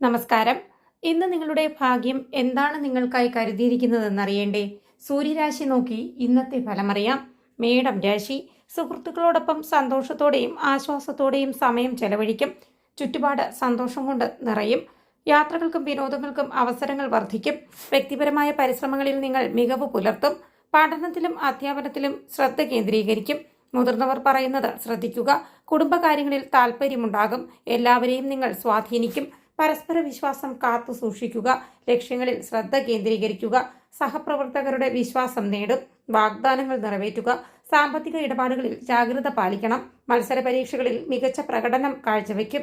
നമസ്കാരം. ഇന്ന് നിങ്ങളുടെ ഭാഗ്യം എന്താണ് നിങ്ങൾക്കായി കരുതിയിരിക്കുന്നതെന്നറിയണ്ടേ? സൂര്യരാശി നോക്കി ഇന്നത്തെ ഫലമറിയാം. മേടം രാശി. സുഹൃത്തുക്കളോടൊപ്പം സന്തോഷത്തോടെയും ആശ്വാസത്തോടെയും സമയം ചെലവഴിക്കും. ചുറ്റുപാട് സന്തോഷം കൊണ്ട് നിറയും. യാത്രകൾക്കും വിനോദങ്ങൾക്കും അവസരങ്ങൾ വർദ്ധിക്കും. വ്യക്തിപരമായ പരിശ്രമങ്ങളിൽ നിങ്ങൾ മികവ് പുലർത്തും. പഠനത്തിലും അധ്യാപനത്തിലും ശ്രദ്ധ കേന്ദ്രീകരിക്കും. മുതിർന്നവർ പറയുന്നത് ശ്രദ്ധിക്കുക. കുടുംബകാര്യങ്ങളിൽ താല്പര്യമുണ്ടാകും. എല്ലാവരെയും നിങ്ങൾ സ്വാധീനിക്കും. പരസ്പര വിശ്വാസം കാത്തു സൂക്ഷിക്കുക. ലക്ഷ്യങ്ങളിൽ ശ്രദ്ധ കേന്ദ്രീകരിക്കുക. സഹപ്രവർത്തകരുടെ വിശ്വാസം നേടും. വാഗ്ദാനങ്ങൾ നിറവേറ്റുക. സാമ്പത്തിക ഇടപാടുകളിൽ ജാഗ്രത പാലിക്കണം. മത്സര പരീക്ഷകളിൽ മികച്ച പ്രകടനം കാഴ്ചവെക്കും.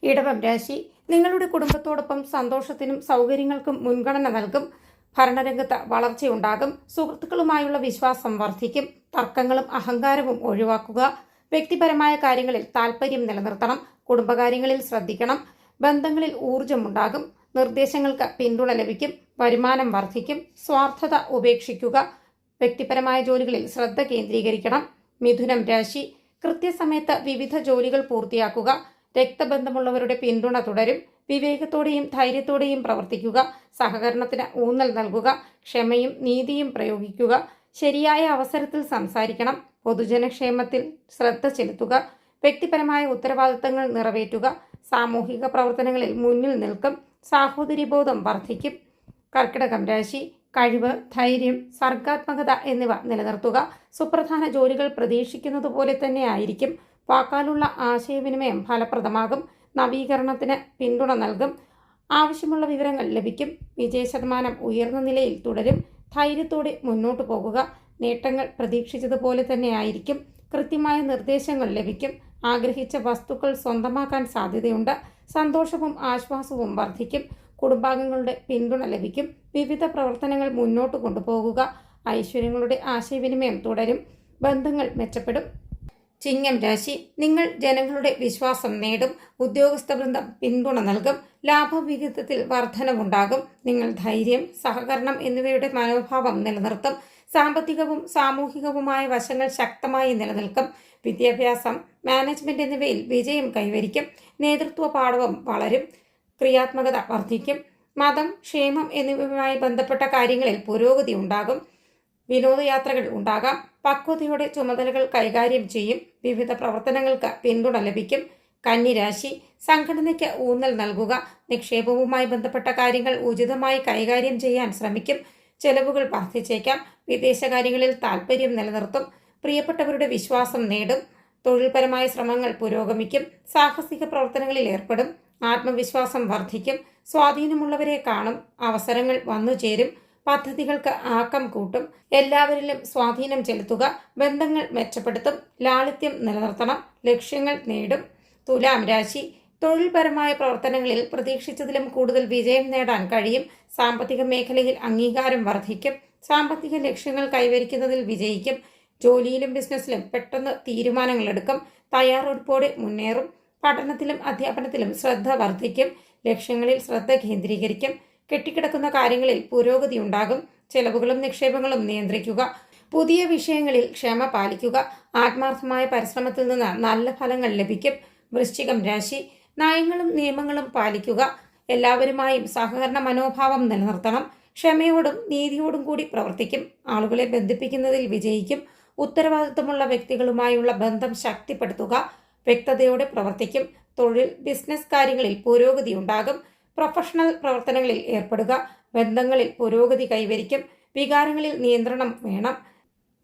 ഇടവം രാശി. നിങ്ങളുടെ കുടുംബത്തോടൊപ്പം സന്തോഷത്തിനും സൗകര്യങ്ങൾക്കും മുൻഗണന നൽകും. ഭരണരംഗത്ത് വളർച്ചയുണ്ടാകും. സുഹൃത്തുക്കളുമായുള്ള വിശ്വാസം വർദ്ധിക്കും. തർക്കങ്ങളും അഹങ്കാരവും ഒഴിവാക്കുക. വ്യക്തിപരമായ കാര്യങ്ങളിൽ താല്പര്യം നിലനിർത്തണം. കുടുംബകാര്യങ്ങളിൽ ശ്രദ്ധിക്കണം. ബന്ധങ്ങളിൽ ഊർജമുണ്ടാകും. നിർദ്ദേശങ്ങൾക്ക് പിന്തുണ ലഭിക്കും. വരുമാനം വർദ്ധിക്കും. സ്വാർത്ഥത ഉപേക്ഷിക്കുക. വ്യക്തിപരമായ ജോലികളിൽ ശ്രദ്ധ കേന്ദ്രീകരിക്കണം. മിഥുനം രാശി. കൃത്യസമയത്ത് വിവിധ ജോലികൾ പൂർത്തിയാക്കുക. രക്തബന്ധമുള്ളവരുടെ പിന്തുണ തുടരും. വിവേകത്തോടെയും ധൈര്യത്തോടെയും പ്രവർത്തിക്കുക. സഹകരണത്തിന് ഊന്നൽ നൽകുക. ക്ഷമയും നീതിയും പ്രയോഗിക്കുക. ശരിയായ അവസരത്തിൽ സംസാരിക്കണം. പൊതുജനക്ഷേമത്തിൽ ശ്രദ്ധ ചെലുത്തുക. വ്യക്തിപരമായ ഉത്തരവാദിത്തങ്ങൾ നിറവേറ്റുക. സാമൂഹിക പ്രവർത്തനങ്ങളിൽ മുന്നിൽ നിൽക്കും. സാഹോദര്യബോധം വർദ്ധിക്കും. കർക്കിടകം രാശി. കഴിവ്, ധൈര്യം, സർഗാത്മകത എന്നിവ നിലനിർത്തുക. സുപ്രധാന ജോലികൾ പ്രതീക്ഷിക്കുന്നത് പോലെ തന്നെ ആയിരിക്കും. വാക്കാലുള്ള ആശയവിനിമയം ഫലപ്രദമാകും. നവീകരണത്തിന് പിന്തുണ നൽകും. ആവശ്യമുള്ള വിവരങ്ങൾ ലഭിക്കും. വിജയശതമാനം ഉയർന്ന നിലയിൽ തുടരും. ധൈര്യത്തോടെ മുന്നോട്ടു പോകുക. നേട്ടങ്ങൾ പ്രതീക്ഷിച്ചതുപോലെ തന്നെ ആയിരിക്കും. കൃത്യമായ നിർദ്ദേശങ്ങൾ ലഭിക്കും. ആഗ്രഹിച്ച വസ്തുക്കൾ സ്വന്തമാക്കാൻ സാധ്യതയുണ്ട്. സന്തോഷവും ആശ്വാസവും വർദ്ധിക്കും. കുടുംബാംഗങ്ങളുടെ പിന്തുണ ലഭിക്കും. വിവിധ പ്രവർത്തനങ്ങൾ മുന്നോട്ട് കൊണ്ടുപോകുക. ഐശ്വര്യങ്ങളുടെ ആശയവിനിമയം തുടരും. ബന്ധങ്ങൾ മെച്ചപ്പെടും. ചിങ്ങം രാശി. നിങ്ങൾ ജനങ്ങളുടെ വിശ്വാസം നേടും. ഉദ്യോഗസ്ഥ വൃന്ദം പിന്തുണ നൽകും. ലാഭവിഹിതത്തിൽ വർധനവുണ്ടാകും. നിങ്ങൾ ധൈര്യം, സഹകരണം എന്നിവയുടെ മനോഭാവം നിലനിർത്തും. സാമ്പത്തികവും സാമൂഹികവുമായ വശങ്ങൾ ശക്തമായി നിലനിൽക്കും. വിദ്യാഭ്യാസം, മാനേജ്മെന്റ് എന്നിവയിൽ വിജയം കൈവരിക്കും. നേതൃത്വ പാടവം വളരും. ക്രിയാത്മകത വർദ്ധിക്കും. മതം, ക്ഷേമം എന്നിവയുമായി ബന്ധപ്പെട്ട കാര്യങ്ങളിൽ പുരോഗതി ഉണ്ടാകും. വിനോദയാത്രകൾ ഉണ്ടാകാം. പക്വതയോടെ ചുമതലകൾ കൈകാര്യം ചെയ്യും. വിവിധ പ്രവർത്തനങ്ങൾക്ക് പിന്തുണ ലഭിക്കും. കന്നിരാശി. സംഘടനയ്ക്ക് ഊന്നൽ നൽകുക. നിക്ഷേപവുമായി ബന്ധപ്പെട്ട കാര്യങ്ങൾ ഉചിതമായി കൈകാര്യം ചെയ്യാൻ ശ്രമിക്കും. ചെലവുകൾ വർദ്ധിച്ചേക്കാം. വിദേശകാര്യങ്ങളിൽ താല്പര്യം നിലനിർത്തും. പ്രിയപ്പെട്ടവരുടെ വിശ്വാസം നേടും. തൊഴിൽപരമായ ശ്രമങ്ങൾ പുരോഗമിക്കും. സാഹസിക പ്രവർത്തനങ്ങളിൽ ഏർപ്പെടും. ആത്മവിശ്വാസം വർദ്ധിക്കും. സ്വാധീനമുള്ളവരെ കാണും. അവസരങ്ങൾ വന്നു ചേരും. പദ്ധതികൾക്ക് ആക്കം കൂട്ടും. എല്ലാവരിലും സ്വാധീനം ചെലുത്തുക. ബന്ധങ്ങൾ മെച്ചപ്പെടുത്തും. ലാളിത്യം നിലനിർത്തണം. ലക്ഷ്യങ്ങൾ നേടും. തുലാം രാശി. തൊഴിൽപരമായ പ്രവർത്തനങ്ങളിൽ പ്രതീക്ഷിച്ചതിലും കൂടുതൽ വിജയം നേടാൻ കഴിയും. സാമ്പത്തിക മേഖലയിൽ അംഗീകാരം വർദ്ധിക്കും. സാമ്പത്തിക ലക്ഷ്യങ്ങൾ കൈവരിക്കുന്നതിൽ വിജയിക്കും. ജോലിയിലും ബിസിനസ്സിലും പെട്ടെന്ന് തീരുമാനങ്ങൾ എടുക്കും. തയ്യാറെടുപ്പോടെ മുന്നേറും. പഠനത്തിലും അധ്യാപനത്തിലും ശ്രദ്ധ വർദ്ധിക്കും. ലക്ഷ്യങ്ങളിൽ ശ്രദ്ധ കേന്ദ്രീകരിക്കും. കെട്ടിക്കിടക്കുന്ന കാര്യങ്ങളിൽ പുരോഗതി ഉണ്ടാകും. ചെലവുകളും നിക്ഷേപങ്ങളും നിയന്ത്രിക്കുക. പുതിയ വിഷയങ്ങളിൽ ക്ഷമ പാലിക്കുക. ആത്മാർത്ഥമായ പരിശ്രമത്തിൽ നിന്ന് നല്ല ഫലങ്ങൾ ലഭിക്കും. വൃശ്ചികം രാശി. നയങ്ങളും നിയമങ്ങളും പാലിക്കുക. എല്ലാവരുമായും സഹകരണ മനോഭാവം നിലനിർത്തണം. ക്ഷമയോടും നീതിയോടും കൂടി പ്രവർത്തിക്കും. ആളുകളെ ബന്ധിപ്പിക്കുന്നതിൽ വിജയിക്കും. ഉത്തരവാദിത്തമുള്ള വ്യക്തികളുമായുള്ള ബന്ധം ശക്തിപ്പെടുത്തുക. വ്യക്തതയോടെ പ്രവർത്തിക്കും. തൊഴിൽ, ബിസിനസ് കാര്യങ്ങളിൽ പുരോഗതി ഉണ്ടാകും. പ്രൊഫഷണൽ പ്രവർത്തനങ്ങളിൽ ഏർപ്പെടുക. ബന്ധങ്ങളിൽ പുരോഗതി കൈവരിക്കും. വികാരങ്ങളിൽ നിയന്ത്രണം വേണം.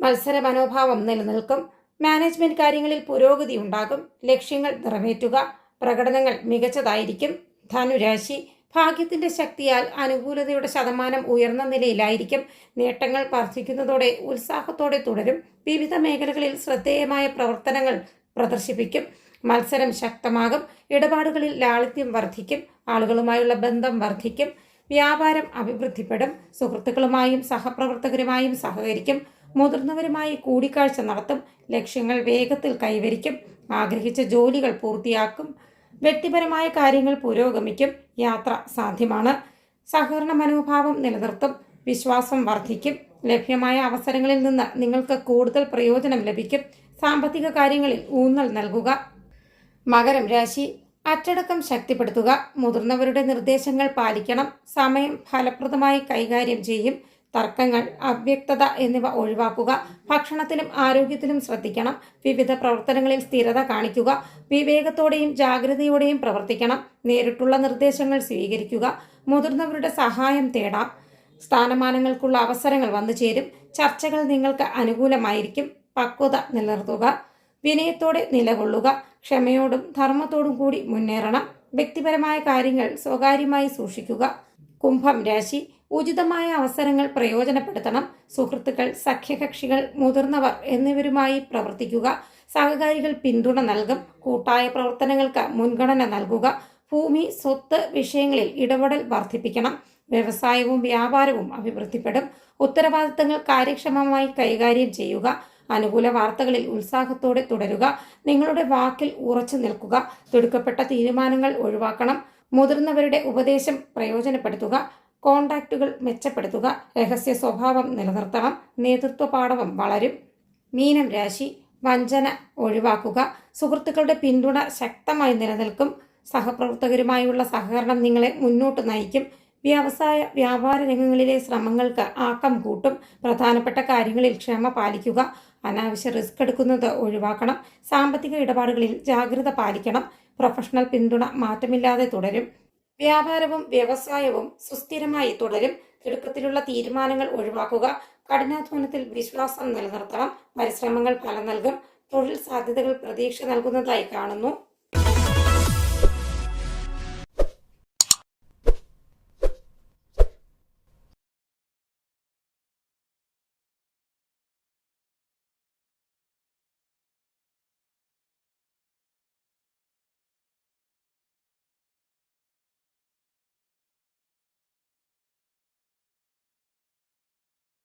മത്സര മനോഭാവം നിലനിൽക്കും. മാനേജ്മെന്റ് കാര്യങ്ങളിൽ പുരോഗതി ഉണ്ടാകും. ലക്ഷ്യങ്ങൾ നിറവേറ്റുക. പ്രകടനങ്ങൾ മികച്ചതായിരിക്കും. ധനുരാശി. ഭാഗ്യത്തിന്റെ ശക്തിയാൽ അനുകൂലതയുടെ ശതമാനം ഉയർന്ന നിലയിലായിരിക്കും. നേട്ടങ്ങൾ വർദ്ധിക്കുന്നതോടെ ഉത്സാഹത്തോടെ തുടരും. വിവിധ മേഖലകളിൽ ശ്രദ്ധേയമായ പ്രവർത്തനങ്ങൾ പ്രദർശിപ്പിക്കും. മത്സരം ശക്തമാകും. ഇടപാടുകളിൽ ലാളിത്യം വർദ്ധിക്കും. ആളുകളുമായുള്ള ബന്ധം വർദ്ധിക്കും. വ്യാപാരം അഭിവൃദ്ധിപ്പെടും. സുഹൃത്തുക്കളുമായും സഹപ്രവർത്തകരുമായും സഹകരിക്കും. മുതിർന്നവരുമായി കൂടിക്കാഴ്ച നടത്തും. ലക്ഷ്യങ്ങൾ വേഗത്തിൽ കൈവരിക്കും. ആഗ്രഹിച്ച ജോലികൾ പൂർത്തിയാക്കും. വ്യക്തിപരമായ കാര്യങ്ങൾ പുരോഗമിക്കും. യാത്ര സാധ്യമാണ്. സഹകരണ മനോഭാവം നിലനിർത്തും. വിശ്വാസം വർദ്ധിക്കും. ലഭ്യമായ അവസരങ്ങളിൽ നിന്ന് നിങ്ങൾക്ക് കൂടുതൽ പ്രയോജനം ലഭിക്കും. സാമ്പത്തിക കാര്യങ്ങളിൽ ഊന്നൽ നൽകുക. മകരം രാശി. അച്ചടക്കം ശക്തിപ്പെടുത്തുക. മുതിർന്നവരുടെ നിർദ്ദേശങ്ങൾ പാലിക്കണം. സമയം ഫലപ്രദമായി കൈകാര്യം ചെയ്യും. തർക്കങ്ങൾ, അവ്യക്തത എന്നിവ ഒഴിവാക്കുക. ഭക്ഷണത്തിലും ആരോഗ്യത്തിലും ശ്രദ്ധിക്കണം. വിവിധ പ്രവർത്തനങ്ങളിൽ സ്ഥിരത കാണിക്കുക. വിവേകത്തോടെയും ജാഗ്രതയോടെയും പ്രവർത്തിക്കണം. നേരിട്ടുള്ള നിർദ്ദേശങ്ങൾ സ്വീകരിക്കുക. മുതിർന്നവരുടെ സഹായം തേടാം. സ്ഥാനമാനങ്ങൾക്കുള്ള അവസരങ്ങൾ വന്നു ചേരും. ചർച്ചകൾ നിങ്ങൾക്ക് അനുകൂലമായിരിക്കും. പക്വത നിലനിർത്തുക. വിനയത്തോടെ നിലകൊള്ളുക. ക്ഷമയോടും ധർമ്മത്തോടും കൂടി മുന്നേറണം. വ്യക്തിപരമായ കാര്യങ്ങൾ സ്വകാര്യമായി സൂക്ഷിക്കുക. കുംഭം രാശി. ഉചിതമായ അവസരങ്ങൾ പ്രയോജനപ്പെടുത്തണം. സുഹൃത്തുക്കൾ, സഖ്യകക്ഷികൾ, മുതിർന്നവർ എന്നിവരുമായി പ്രവർത്തിക്കുക. സഹകാരികൾ പിന്തുണ നൽകും. കൂട്ടായ പ്രവർത്തനങ്ങൾക്ക് മുൻഗണന നൽകുക. ഭൂമി, സ്വത്ത് വിഷയങ്ങളിൽ ഇടപെടൽ വർദ്ധിപ്പിക്കണം. വ്യവസായവും വ്യാപാരവും അഭിവൃദ്ധിപ്പെടും. ഉത്തരവാദിത്തങ്ങൾ കാര്യക്ഷമമായി കൈകാര്യം ചെയ്യുക. അനുകൂല വാർത്തകളിൽ ഉത്സാഹത്തോടെ തുടരുക. നിങ്ങളുടെ വാക്കിൽ ഉറച്ചു നിൽക്കുക. തിടുക്കപ്പെട്ട തീരുമാനങ്ങൾ ഒഴിവാക്കണം. മുതിർന്നവരുടെ ഉപദേശം പ്രയോജനപ്പെടുത്തുക. കോണ്ടാക്റ്റുകൾ മെച്ചപ്പെടുത്തുക. രഹസ്യ സ്വഭാവം നിലനിർത്തണം. നേതൃത്വ പാടവം വളരും. മീനം രാശി. വഞ്ചന ഒഴിവാക്കുക. സുഹൃത്തുക്കളുടെ പിന്തുണ ശക്തമായി നിലനിൽക്കും. സഹപ്രവർത്തകരുമായുള്ള സഹകരണം നിങ്ങളെ മുന്നോട്ട് നയിക്കും. വ്യവസായ വ്യാപാര രംഗങ്ങളിലെ ശ്രമങ്ങൾക്ക് ആക്കം കൂട്ടും. പ്രധാനപ്പെട്ട കാര്യങ്ങളിൽ ക്ഷമ പാലിക്കുക. അനാവശ്യ റിസ്ക് എടുക്കുന്നത് ഒഴിവാക്കണം. സാമ്പത്തിക ഇടപാടുകളിൽ ജാഗ്രത പാലിക്കണം. പ്രൊഫഷണൽ പിന്തുണ മാറ്റമില്ലാതെ തുടരും. വ്യാപാരവും വ്യവസായവും സുസ്ഥിരമായി തുടരും. തിടുക്കത്തിലുള്ള തീരുമാനങ്ങൾ ഒഴിവാക്കുക. കഠിനാധ്വാനത്തിൽ വിശ്വാസം നിലനിർത്തണം. പരിശ്രമങ്ങൾ ഫലം നൽകും. തൊഴിൽ സാധ്യതകൾ പ്രതീക്ഷ നൽകുന്നതായി കാണുന്നു.